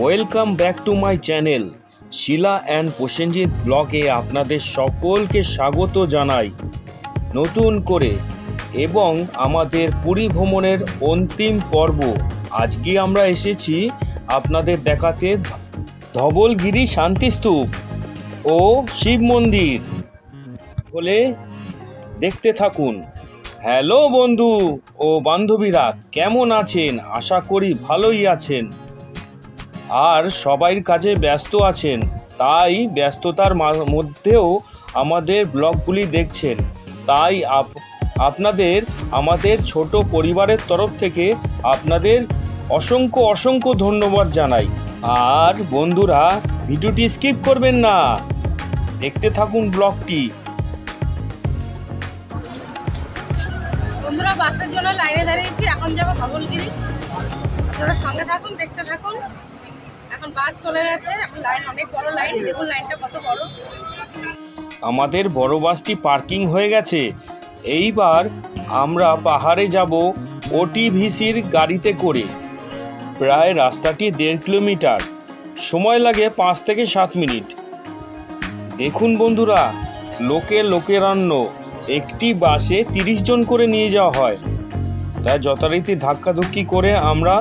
Welcome back to my channel Shila and Prosenjit ব্লগে আপনাদের সকলকে স্বাগত জানাই নতুন করে এবং আমাদের পুরী ভ্রমণের অন্তিম পর্ব। আজকে আমরা এসেছি আপনাদের দেখাতে ধবলগিরি শান্তিস্তূপ ও শিব মন্দির বলে দেখতে থাকুন। হ্যালো বন্ধু ও বান্ধবীরা, কেমন আছেন? আশা করি ভালোই আছেন আর সবাই কাজে ব্যস্ত আছেন, তাই ব্যস্ততার মধ্যেও আমাদের ব্লগগুলি দেখছেন। তাই আপনাদের আমাদের ছোট পরিবারের তরফ থেকে আপনাদের অসংখ্য অসংখ্য ধন্যবাদ জানাই। আর বন্ধুরা, ভিডিওটি স্কিপ করবেন না, দেখতে থাকুন ব্লগটি। বন্ধুরা, বাসের জন্য লাইনে দাঁড়িয়েছি, এখন যাবো ধবলগিরি। আপনারা সঙ্গে থাকুন, দেখতে থাকুন। এখন বাস চলে গেছে, এখন লাইন অনেক বড় লাইন, দেখুন লাইনটা কত বড়। আমাদের বড় বাসটি পার্কিং হয়ে গেছে। এইবার আমরা পাহাড়ে যাব ওটিভিসির গাড়িতে করে। প্রায় রাস্তাটি 1.5 কিলোমিটার, সময় লাগে 5 থেকে 7 মিনিট। দেখুন বন্ধুরা, লোকেরান্য। একটি বাসে 30 জন করে নিয়ে যাওয়া হয়, তাই যথারীতি ধাক্কাধুক্কি করে আমরা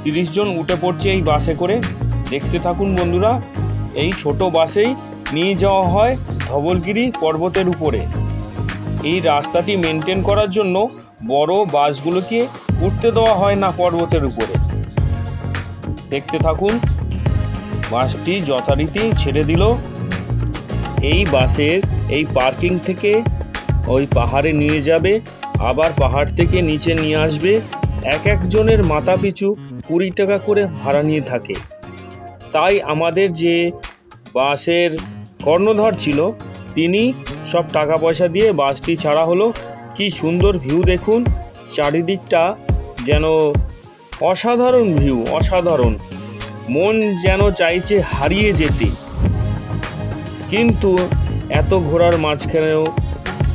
30 জন উঠে পড়ছি এই বাসে করে। দেখতে থাকুন বন্ধুরা, এই ছোট বাসেই নিয়ে যাওয়া হয় ধবলগিরি পর্বতের উপরে। এই রাস্তাটি মেনটেন করার জন্য বড় বাসগুলোকে উঠতে দেওয়া হয় না পর্বতের উপরে। দেখতে থাকুন, বাসটি যথারীতি ছেড়ে দিল। এই বাসের এই পার্কিং থেকে ওই পাহাড়ে নিয়ে যাবে, আবার পাহাড় থেকে নিচে নিয়ে আসবে। একজনের মাথা পিছু 20 টাকা করে ভাড়া নিয়ে থাকে। তাই আমাদের যে বাসের কর্ণধার ছিল, তিনি সব টাকা পয়সা দিয়ে বাসটি ছাড়া হলো। কি সুন্দর ভিউ দেখুন, চারিদিকটা যেন অসাধারণ ভিউ, অসাধারণ। মন যেন চাইছে হারিয়ে যেতে। কিন্তু এত ঘোরার মাঝখানেও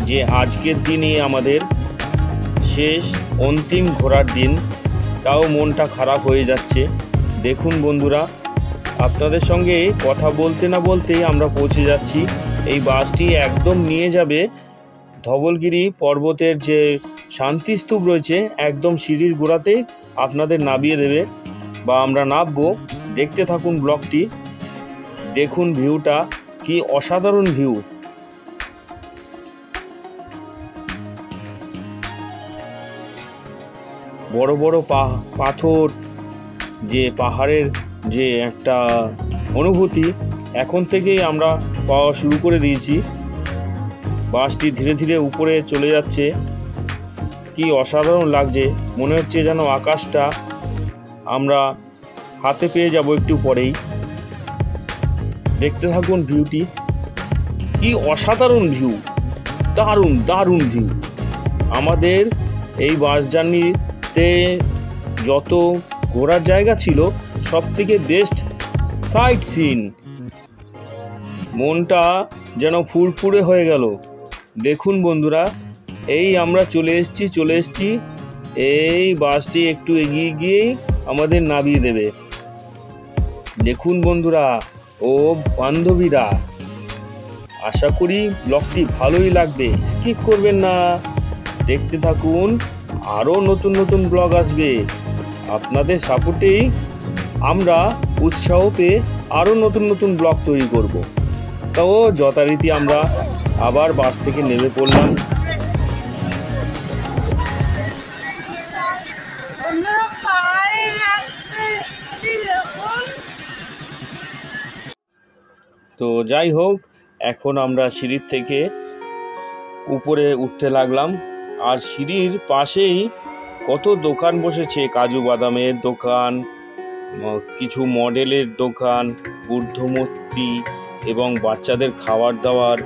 যে আজকের দিনই আমাদের শেষ অন্তিম ঘোরার দিন, তাও মনটা খারাপ হয়ে যাচ্ছে। দেখুন বন্ধুরা, আপনাদের সঙ্গে কথা বলতে না বলতেই আমরা পৌঁছে যাচ্ছি। এই বাসটি একদম নিয়ে যাবে ধবলগিরি পর্বতের যে শান্তিস্তূপ রয়েছে, একদম সিঁড়ির গোড়াতেই আপনাদের নামিয়ে দেবে বা আমরা নামবো। দেখতে থাকুন ব্লগটি, দেখুন ভিউটা কি অসাধারণ ভিউ। বড় বড় পাথর, যে পাহাড়ের যে একটা অনুভূতি এখন থেকেই আমরা পাওয়া শুরু করে দিয়েছি। বাসটি ধীরে ধীরে উপরে চলে যাচ্ছে, কি অসাধারণ লাগছে। মনে হচ্ছে যেন আকাশটা আমরা হাতে পেয়ে যাব একটু পরেই। দেখতে থাকুন ভিউটি, কি অসাধারণ ভিউ, দারুণ দারুণ ভিউ। আমাদের এই বাস জার্নিতে যত ঘোরার জায়গা ছিল, সব থেকে বেস্ট সাইট সিন। মনটা যেন ফুরফুরে হয়ে গেল। দেখুন বন্ধুরা, এই আমরা চলে এসেছি। এই বাসটি একটু এগিয়ে গিয়েই আমাদের নামিয়ে দেবে। দেখুন বন্ধুরা ও বান্ধবীরা, আশা করি ব্লগটি ভালোই লাগবে, স্কিপ করবেন না, দেখতে থাকুন। আরও নতুন নতুন ব্লগ আসবে। আপনাদের সাপোর্টেই আমরা উৎসাহ পেয়ে আরও নতুন নতুন ব্লগ তৈরি করব। তাও যথারীতি আমরা আবার বাস থেকে নেমে পড়লাম। তো যাই হোক, এখন আমরা সিঁড়ির থেকে উপরে উঠতে লাগলাম। আর সিঁড়ির পাশেই কত দোকান বসেছে, কাজু বাদামের দোকান, কিছু মডেলের দোকান, বুদ্ধমূর্তি এবং বাচ্চাদের খাবার দাবার,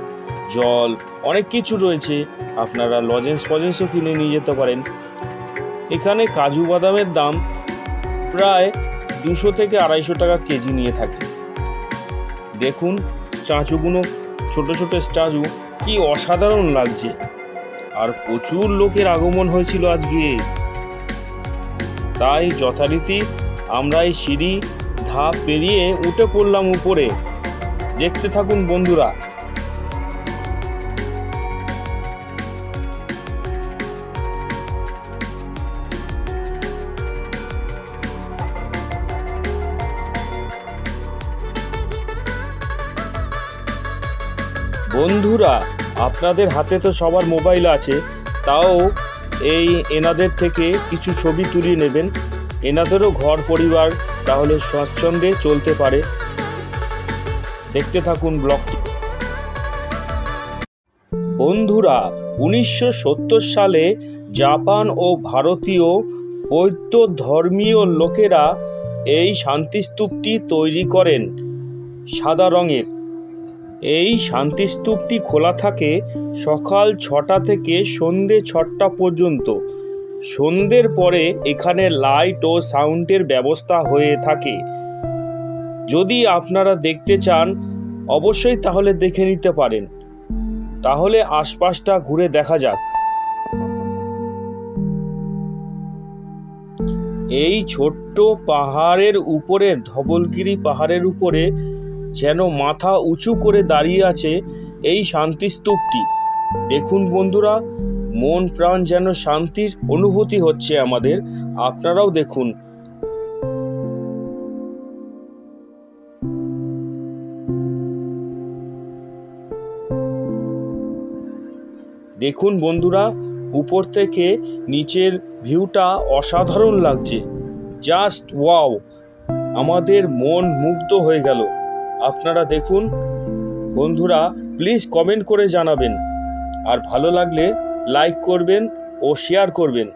জল, অনেক কিছু রয়েছে। আপনারা লজেন্সও কিনে নিয়ে যেতে পারেন। এখানে কাজু বাদামের দাম প্রায় 200 থেকে 250 টাকা কেজি নিয়ে থাকে। দেখুন চাঁচুগুলো, ছোট ছোট স্ট্যাচু, কি অসাধারণ লাগছে। আর প্রচুর লোকের আগমন হয়েছিল আজকে, তাই যথারীতি আমরা এই সিঁড়ি ধাপ পেরিয়ে উঠে পড়লাম উপরে। দেখতে থাকুন বন্ধুরা। বন্ধুরা, আপনাদের হাতে তো সবার মোবাইল আছে, তাও এনাদের থেকে কিছু ছবি তুলিয়ে নেবেন। এনাদেরও ঘর পরিবার তাহলে স্বচ্ছন্দে চলতে পারে। দেখতে থাকুন ব্লগটি। বন্ধুরা, 1970 সালে জাপান ও ভারতীয় বৌদ্ধ ধর্মীয় লোকেরা এই শান্তিস্তূপটি তৈরি করেন সাদা রঙের। এই শান্তিস্তূপটি খোলা থাকে সকাল 6টা থেকে সন্ধ্যে 6টা পর্যন্ত। সন্ধ্যের পরে এখানে লাইট ও সাউন্ডের ব্যবস্থা হয়ে থাকে। যদি আপনারা দেখতে চান অবশ্যই তাহলে দেখে নিতে পারেন। তাহলে আশপাশটা ঘুরে দেখা যাক। এই ছোট্ট পাহাড়ের উপরে, ধবলগিরি পাহাড়ের উপরে যেন মাথা উঁচু করে দাঁড়িয়ে আছে এই শান্তিস্তূপটি। দেখুন বন্ধুরা, মন প্রাণ যেন শান্তির অনুভূতি হচ্ছে আমাদের। আপনারাও দেখুন। দেখুন বন্ধুরা, উপর থেকে নিচের ভিউটা অসাধারণ লাগছে। জাস্ট ওয়াও, আমাদের মন মুগ্ধ হয়ে গেল। আপনারা দেখুন বন্ধুরা, প্লিজ কমেন্ট করে জানাবেন, আর ভালো লাগলে লাইক করবেন ও শেয়ার করবেন।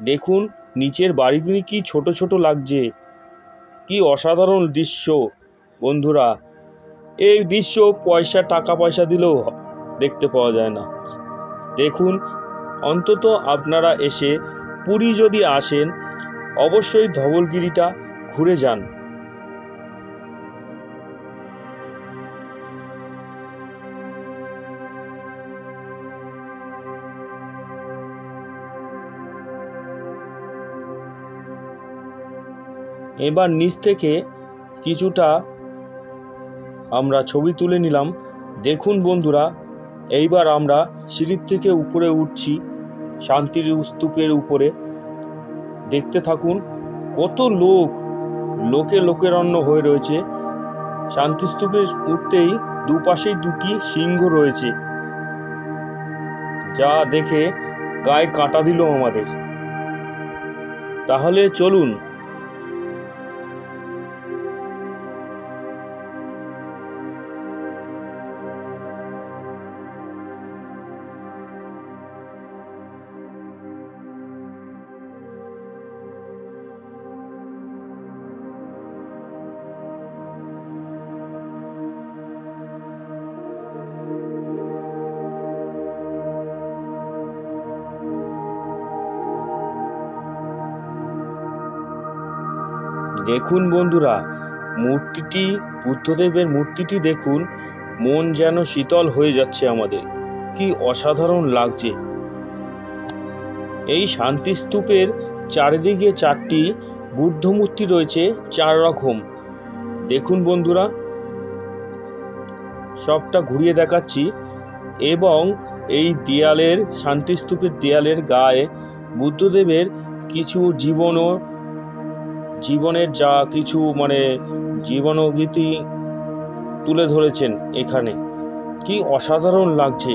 দেখুন নিচের বাড়িগুলি কি ছোট ছোট লাগছে, কি অসাধারণ দৃশ্য বন্ধুরা। এই দৃশ্য টাকা পয়সা দিলেও দেখতে পাওয়া যায় না। দেখুন, অন্তত আপনারা এসে পুরী যদি আসেন অবশ্যই ধবলগিরিটা ঘুরে যান। এবার নিচ থেকে কিছুটা আমরা ছবি তুলে নিলাম। দেখুন বন্ধুরা, এইবার আমরা সিঁড়ির থেকে উপরে উঠছি শান্তির স্তূপের উপরে। দেখতে থাকুন কত লোকে লোকেরণ্য হয়ে রয়েছে। শান্তিস্তূপে উঠতেই দুপাশেই দুটি সিংহ রয়েছে, যা দেখে গায়ে কাঁটা দিল আমাদের। তাহলে চলুন। দেখুন বন্ধুরা, মূর্তিটি, বুদ্ধদেবের মূর্তিটি দেখুন, মন যেন শীতল হয়ে যাচ্ছে আমাদের। কি অসাধারণ লাগছে। এই শান্তিস্তূপের চারিদিকে 4টি বুদ্ধ মূর্তি রয়েছে, 4 রকম। দেখুন বন্ধুরা, সবটা ঘুরিয়ে দেখাচ্ছি। এবং এই দেয়ালের, শান্তিস্তূপের দেয়ালের গায়ে বুদ্ধদেবের কিছু জীবনের যা কিছু জীবনগীতি তুলে ধরেছেন এখানে। কি অসাধারণ লাগছে।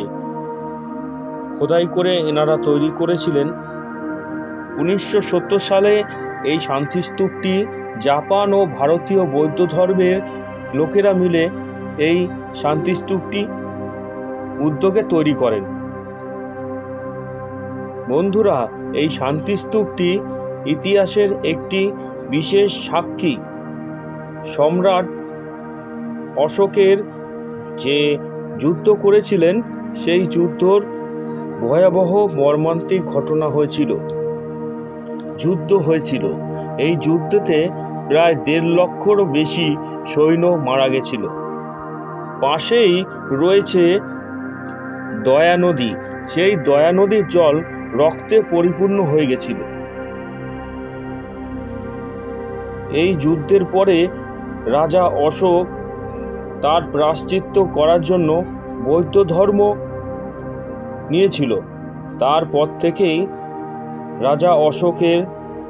খোদাই করে এনারা তৈরি করেছিলেন। 1970 সালে এই শান্তিস্তূপটি জাপান ও ভারতীয় বৌদ্ধ ধর্মের লোকেরা মিলে এই শান্তিস্তূপটি উদ্যোগে তৈরি করেন। বন্ধুরা, এই শান্তিস্তূপটি ইতিহাসের একটি বিশেষ সাক্ষী। সম্রাট অশোকের যে যুদ্ধ করেছিলেন, সেই যুদ্ধর ভয়াবহ মর্মান্তিক ঘটনা যুদ্ধ হয়েছিল। এই যুদ্ধেতে প্রায় 1.5 লক্ষেরও বেশি সৈন্য মারা গেছিল। পাশেই রয়েছে দয়া নদী। সেই দয়া নদীর জল রক্তে পরিপূর্ণ হয়ে গেছিল। এই যুদ্ধের পরে রাজা অশোক তার প্রায়শ্চিত্ত করার জন্য বৌদ্ধ ধর্ম নিয়েছিল। তারপর থেকেই রাজা অশোকের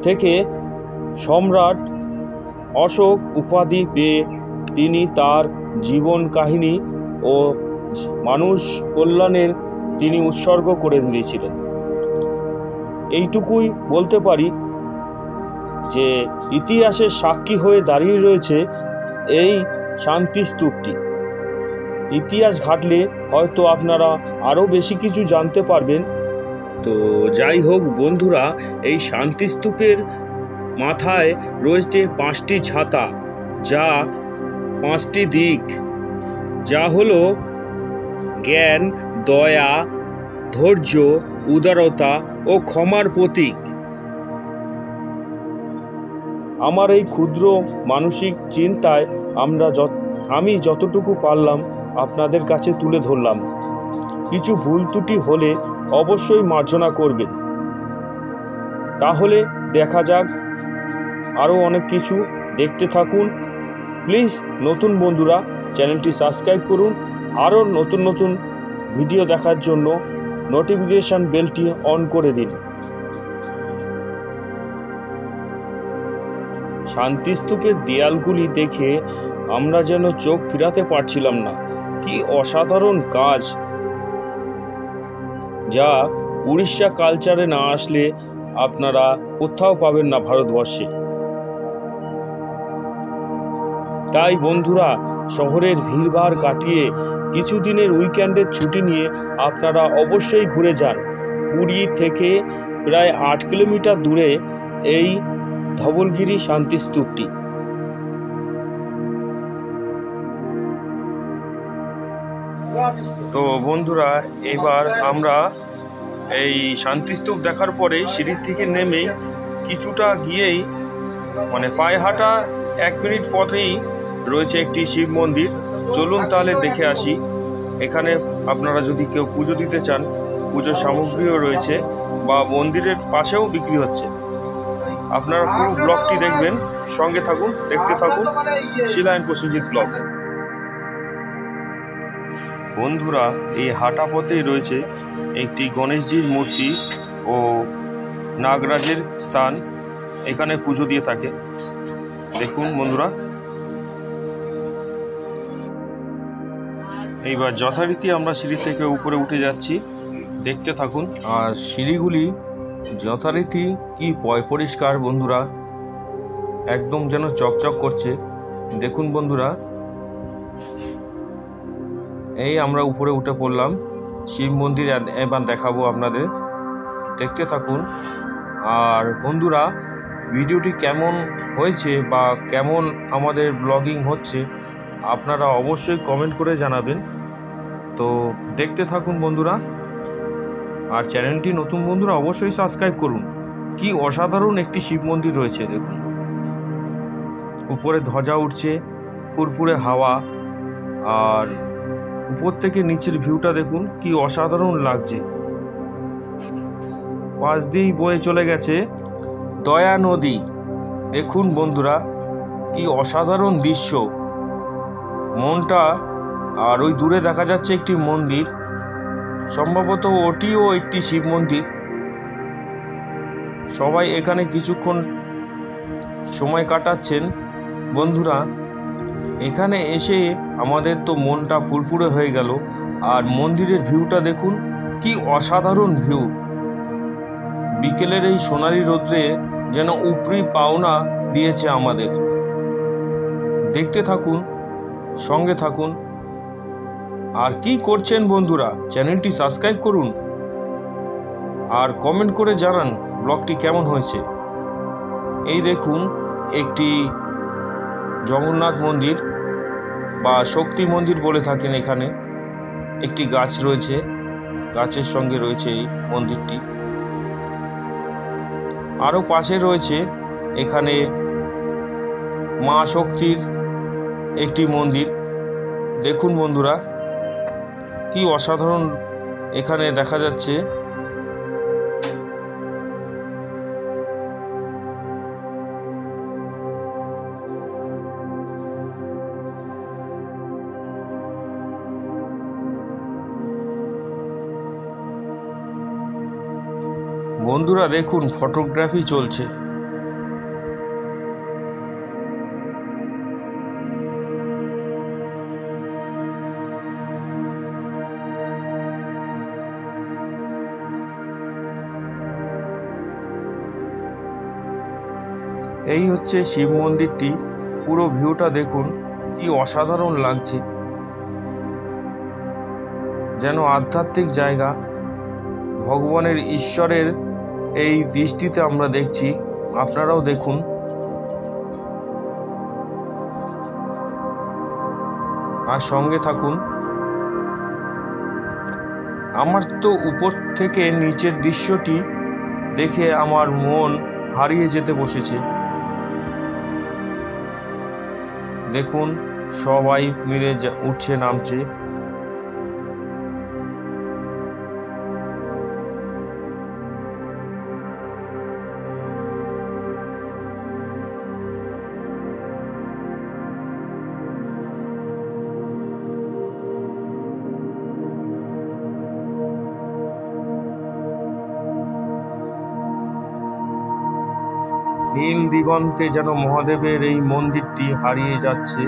থেকে সম্রাট অশোক উপাধি পেয়ে তিনি তার জীবন কাহিনী ও মানুষ কল্যাণের তিনি উৎসর্গ করে দিয়েছিলেন। এইটুকুই বলতে পারি যে ইতিহাসের সাক্ষী হয়ে দাঁড়িয়ে রয়েছে এই শান্তি স্তূপটি। ইতিহাস ঘাটলে হয়তো আপনারা আরও বেশি কিছু জানতে পারবেন। তো যাই হোক বন্ধুরা, এই শান্তি স্তূপের মাথায় রয়েছে 5টি ছাতা, যা 5টি দিক, যা হলো জ্ঞান, দয়া, ধৈর্য, উদারতা ও ক্ষমার প্রতীক। আমার এই ক্ষুদ্র মানসিক চিন্তায় আমি যতটুকু পারলাম আপনাদের কাছে তুলে ধরলাম। কিছু ভুল ত্রুটি হলে অবশ্যই মার্জনা করবেন। তাহলে দেখা যাক আরও অনেক কিছু। দেখতে থাকুন প্লিজ। নতুন বন্ধুরা চ্যানেলটি সাবস্ক্রাইব করুন। আরও নতুন নতুন ভিডিও দেখার জন্য নোটিফিকেশন বেলটি অন করে দিন। শান্তিস্তূপের দেয়ালগুলি দেখে আমরা যেন চোখ ফিরাতে পারছিলাম না। কি অসাধারণ কাজ, যা উড়িষ্যা কালচারে না আসলে আপনারা কোথাও পাবেন না ভারতবর্ষে। তাই বন্ধুরা, শহরের ভিড়ভাড় কাটিয়ে কিছুদিনের উইকেন্ডের ছুটি নিয়ে আপনারা অবশ্যই ঘুরে যান। পুরী থেকে প্রায় 8 কিলোমিটার দূরে এই ধবলগিরি শান্তিস্তূপটি। তো বন্ধুরা, এবার আমরা এই শান্তিস্তূপ দেখার পরে সিঁড়ি থেকে নেমে কিছুটা গিয়েই পায়ে হাঁটা 1 মিনিট পথেই রয়েছে একটি শিব মন্দির। চলুন তাহলে দেখে আসি। এখানে আপনারা যদি কেউ পুজো দিতে চান, পুজোর সামগ্রীও রয়েছে বা মন্দিরের পাশেও বিক্রি হচ্ছে। আপনারা পুরো ব্লগটি দেখবেন, সঙ্গে থাকুন, দেখতে থাকুন শিলায়ন প্রসেনজিৎ ব্লগ। বন্ধুরা, এই হাঁটা পথেই রয়েছে একটি গণেশজির মূর্তি ও নাগরাজের স্থান। এখানে পুজো দিয়ে থাকে। দেখুন বন্ধুরা, এইবার যথারীতি আমরা সিঁড়ি থেকে উপরে উঠে যাচ্ছি, দেখতে থাকুন। আর সিঁড়িগুলি যথারীতি কি পরিষ্কার বন্ধুরা, একদম যেন চকচক করছে। দেখুন বন্ধুরা, এই আমরা উপরে উঠে পড়লাম। শিব মন্দির এবার দেখাবো আপনাদের, দেখতে থাকুন। আর বন্ধুরা, ভিডিওটি কেমন হয়েছে বা কেমন আমাদের ব্লগিং হচ্ছে আপনারা অবশ্যই কমেন্ট করে জানাবেন। তো দেখতে থাকুন বন্ধুরা। আর চ্যানেলটি নতুন বন্ধুরা অবশ্যই সাবস্ক্রাইব করুন। কি অসাধারণ একটি শিব মন্দির রয়েছে দেখুন। উপরে ধ্বজা উঠছে, ফুরফুরে হাওয়া, আর উপর থেকে নিচের ভিউটা দেখুন কি অসাধারণ লাগছে। পাশ দিয়েই বয়ে চলে গেছে দয়া নদী। দেখুন বন্ধুরা, কি অসাধারণ দৃশ্য। মনটা, আর ওই দূরে দেখা যাচ্ছে একটি মন্দির, সম্ভবত ওটিও একটি শিব মন্দির। সবাই এখানে কিছুক্ষণ সময় কাটাচ্ছেন। বন্ধুরা, এখানে এসে আমাদের তো মনটা ফুরফুরে হয়ে গেল। আর মন্দিরের ভিউটা দেখুন কি অসাধারণ ভিউ। বিকেলের এই সোনালি রোদ্রে যেন উপরি পাওনা দিয়েছে আমাদের। দেখতে থাকুন, সঙ্গে থাকুন। আর কি করছেন বন্ধুরা, চ্যানেলটি সাবস্ক্রাইব করুন আর কমেন্ট করে জানান ব্লগটি কেমন হয়েছে। এই দেখুন একটি জগন্নাথ মন্দির বা শক্তি মন্দির বলে থাকেন। এখানে একটি গাছ রয়েছে, গাছের সঙ্গে রয়েছে এই মন্দিরটি। আরও পাশে রয়েছে এখানে মা শক্তির একটি মন্দির। দেখুন বন্ধুরা, কি অসাধারণ এখানে দেখা যাচ্ছে। বন্ধুরা দেখুন ফটোগ্রাফি চলছে। এই হচ্ছে শিব মন্দিরটি। পুরো ভিউটা দেখুন, কি অসাধারণ লাগছে, যেন আধ্যাত্মিক জায়গা। ভগবানের ঈশ্বরের এই দৃষ্টিতে আমরা দেখছি, আপনারাও দেখুন। আর সঙ্গে থাকুন। আমার তো উপর থেকে নিচের দৃশ্যটি দেখে আমার মন হারিয়ে যেতে বসেছে। দেখুন সবাই মিলে উঠছে নামছে। নীল দিগন্তে যেন মহাদেবের এই মন্দিরটি হারিয়ে যাচ্ছে,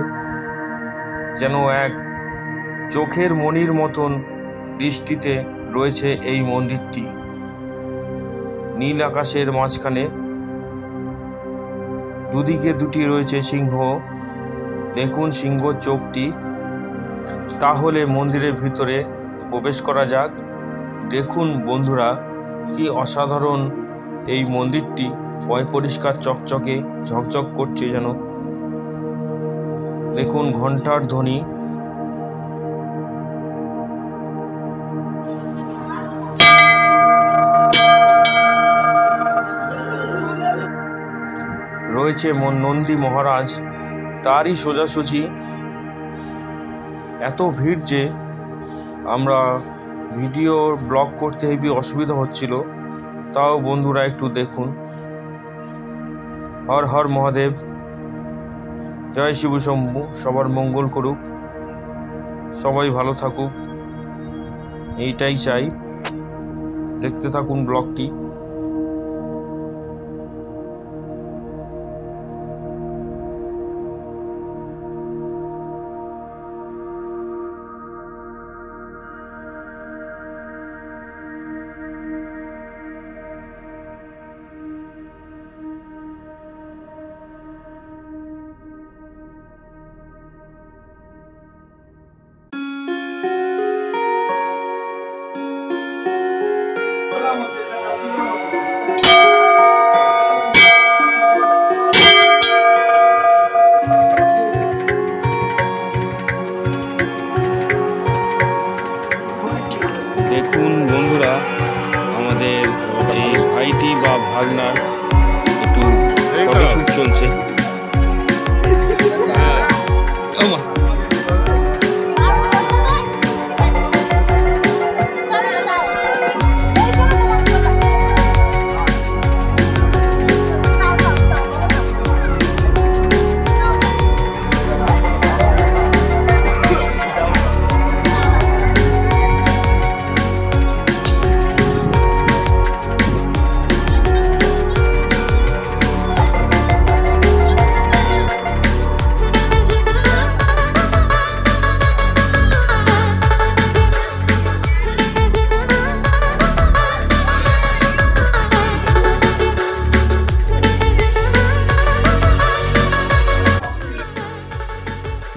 যেন এক চোখের মণির মতন দৃষ্টিতে রয়েছে এই মন্দিরটি। নীল আকাশের মাঝখানে দুদিকে দুটি রয়েছে সিংহ। দেখুন সিংহ চোখটি। তাহলে মন্দিরের ভিতরে প্রবেশ করা যাক। দেখুন বন্ধুরা, কি অসাধারণ এই মন্দিরটি। পরিষ্কার চকচকে ঝকঝক করছে যেন। দেখুন ঘন্টার ধ্বনি। রয়েছে নন্দী মহারাজ, তারই সোজাসুজি। এত ভিড় যে আমরা ভিডিও ব্লগ করতে হেবি অসুবিধা হচ্ছিল। তাও বন্ধুরা একটু দেখুন। হর হর মহাদেব, জয় শিব শম্ভু। সবার মঙ্গল করুক, সবাই ভালো থাকুক, এইটাই চাই। দেখতে থাকুন ব্লগটি। দেখুন বন্ধুরা, আমাদের এই ভাইটি বা ভাগনার একটু ফটোশ্যুট চলছে।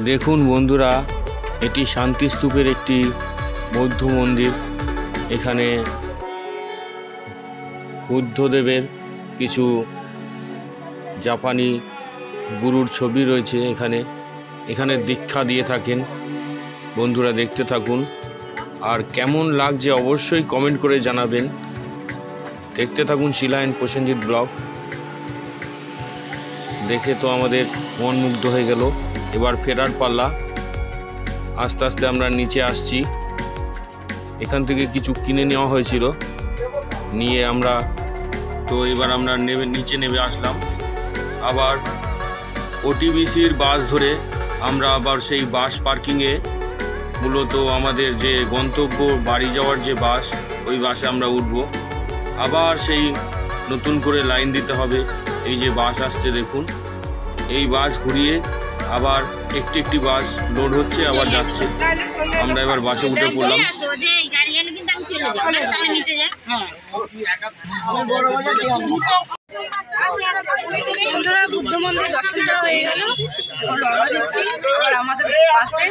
দেখুন বন্ধুরা, এটি শান্তিস্তূপের একটি বৌদ্ধ মন্দির। এখানে বুদ্ধদেবের কিছু জাপানি গুরুর ছবি রয়েছে। এখানে দীক্ষা দিয়ে থাকেন। বন্ধুরা দেখতে থাকুন। আর কেমন লাগছে অবশ্যই কমেন্ট করে জানাবেন। দেখতে থাকুন শিলা অ্যান্ড প্রসেনজিৎ ব্লগ। দেখে তো আমাদের মন মুগ্ধ হয়ে গেল। এবার ফেরার পাল্লা। আস্তে আস্তে আমরা নিচে আসছি। এখান থেকে কিছু কিনে নেওয়া হয়েছিল, নিয়ে আমরা তো এবার আমরা নিচে নেমে আসলাম। আবার ওটিভিসির বাস ধরে আমরা আবার সেই বাস পার্কিংয়ে, মূলত আমাদের যে গন্তব্য বাড়ি যাওয়ার যে বাস, ওই বাসে আমরা উঠব। আবার সেই নতুন করে লাইন দিতে হবে। এই যে বাস আসছে দেখুন, এই বাস ঘুরিয়ে আবার একটি একটি বাস লোড হচ্ছে আবার যাচ্ছে। আমরা এবার বাসে উঠে পড়লাম। বন্ধুরা বুদ্ধ মন্দির দর্শন করা হয়ে গেল, রওনা দিচ্ছি আর আমাদের বাসে।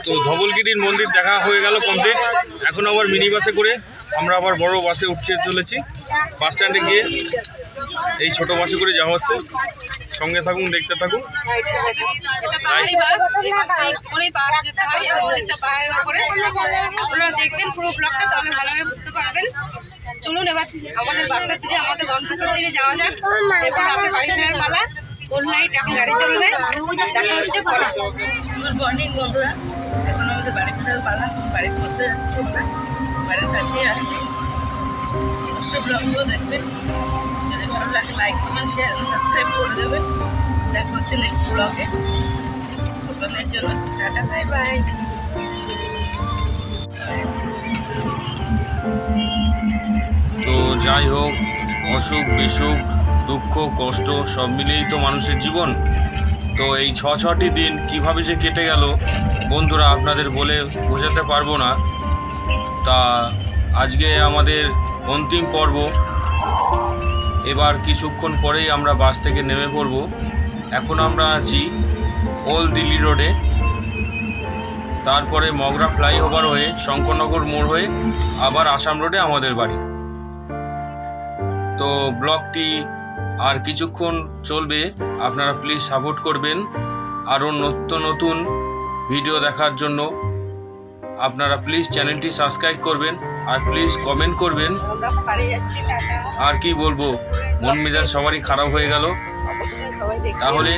তো ধবলগিরির মন্দির দেখা হয়ে গেল কমপ্লিট। এখন আবার মিনি বাসে করে আমরা আবার বড় বাসে উঠতে চলেছি। বাস স্ট্যান্ডে গিয়ে এই ছোট বাসে করে যাওয়া হচ্ছে। সঙ্গে থাকুন, দেখতে থাকুন। আপনারা দেখবেন পুরো ব্লগটা, তাহলে ভালোভাবে বুঝতে পারবেন। চলুন এবার আমাদের বাসা থেকে আমাদের গন্তব্য থেকে যাওয়া যাক। আমাদের বাড়ি ফেরার পালা, ওর নাইট এখন গাড়ি চলবে, দেখা হচ্ছে পরে। গুড মর্নিং বন্ধুরা, এখন আমাদের বাড়ি ফেরার পালা, বাড়ি পৌঁছে যাচ্ছে। আমরা বাড়ির কাছেই আছি। অবশ্যই ব্লগগুলো দেখবেন, যদি ভালো লাগে লাইক কমেন্ট শেয়ার এবং সাবস্ক্রাইব করে দেবেন। দেখা হচ্ছে নেক্সট ব্লগে। ততক্ষণের জন্য টাটা, বাই বাই। তো যাই হোক, অসুখ বিসুখ দুঃখ কষ্ট সব মিলিয়েই তো মানুষের জীবন। তো এই ছটি দিন কিভাবে যে কেটে গেল বন্ধুরা আপনাদের বলে বোঝাতে পারবো না। তা আজকে আমাদের অন্তিম পর্ব। এবার কিছুক্ষণ পরেই আমরা বাস থেকে নেমে পড়ব। এখন আমরা আছি ওল্ড দিল্লি রোডে, তারপরে মগরা ফ্লাইওভার হয়ে শঙ্করনগর মোড় হয়ে আবার আসাম রোডে আমাদের বাড়ি। তো ব্লগটি আর কিছুক্ষণ চলবে, আপনারা প্লিজ সাপোর্ট করবেন। আরও নতুন ভিডিও দেখার জন্য আপনারা প্লিজ চ্যানেলটি সাবস্ক্রাইব করবেন আর প্লিজ কমেন্ট করবেন। আর কি বলবো, মন মেজাজ সবারই খারাপ হয়ে গেল। তাহলে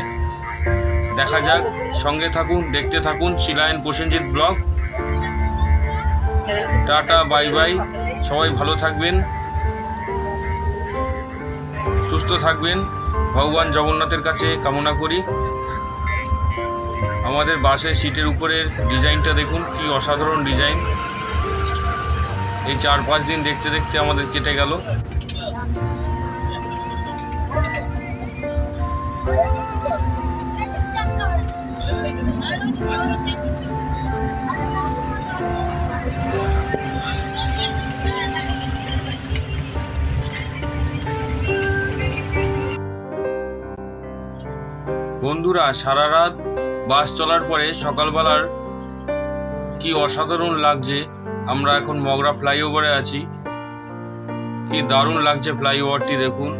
দেখা যাক, সঙ্গে থাকুন, দেখতে থাকুন Shilayan Prosenjit blog. Tata, bye bye. সবাই ভালো থাকবেন, সুস্থ থাকবেন, ভগবান জগন্নাথের কাছে কামনা করি। আমাদের বাসের সিটের উপরের ডিজাইনটা দেখুন, কি অসাধারণ ডিজাইন। এই 4-5 দিন দেখতে দেখতে আমাদের কেটে গেল। বন্ধুরা, সারা রাত বাস চলার পরে সকালবেলার কি অসাধারণ লাগছে। আমরা এখন মগরা ফ্লাইওভারে আছি, কি দারুণ লাগছে ফ্লাইওভারটি দেখুন।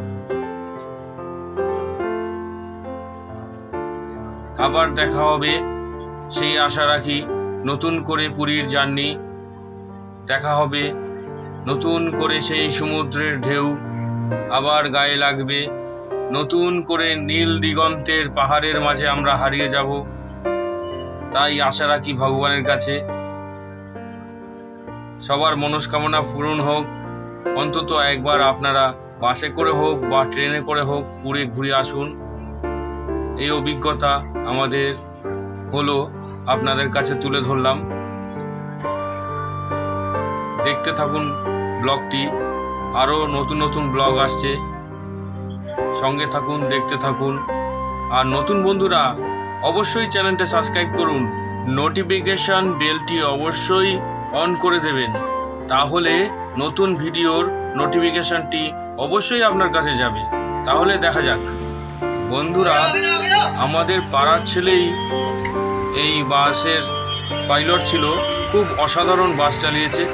আবার দেখা হবে সেই আশা রাখি। নতুন করে পুরীর জার্নি দেখা হবে, নতুন করে সেই সমুদ্রের ঢেউ আবার গায়ে লাগবে, নতুন করে নীল দিগন্তের পাহাড়ের মাঝে আমরা হারিয়ে যাব। তাই আশা রাখি ভগবানের কাছে সবার মনস্কামনা পূরণ হোক। অন্তত একবার আপনারা বাসে করে হোক বা ট্রেনে করে হোক পুরী ঘুরে আসুন। এই অভিজ্ঞতা আমাদের হলো, আপনাদের কাছে তুলে ধরলাম। দেখতে থাকুন ব্লগটি, আরও নতুন ব্লগ আসছে। সঙ্গে থাকুন, দেখতে থাকুন। আর নতুন বন্ধুরা অবশ্যই চ্যানেলটা সাবস্ক্রাইব করুন, নোটিফিকেশন বেলটি অবশ্যই অন করে দেবেন, তাহলে নতুন ভিডিওর নোটিফিকেশনটি অবশ্যই আপনার কাছে যাবে। তাহলে দেখা যাক বন্ধুরা, আমাদের পাড়ার ছেলেই এই বাসের পাইলট ছিল, খুব অসাধারণ বাস চালিয়েছে।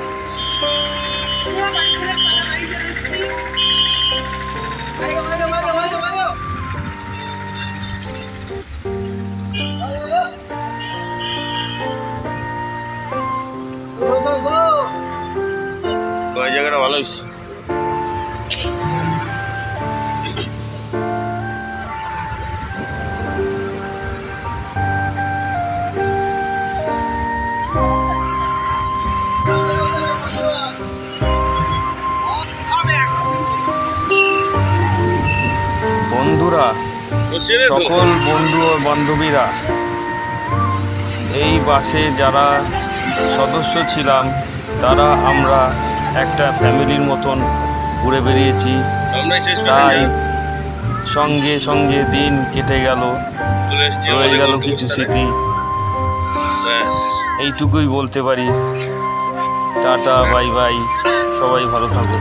জায়গাটা ভালো হয়েছে। বন্ধুরা, সকল বন্ধু ও বান্ধবীরা, এই বাসে যারা সদস্য ছিলাম তারা আমরা একটা ফ্যামিলির মতন ঘুরে বেরিয়েছি। তাই সঙ্গে সঙ্গে দিন কেটে গেল, রয়ে গেল কিছু স্মৃতি। এইটুকুই বলতে পারি। টাটা, বাই বাই, সবাই ভালো থাকো।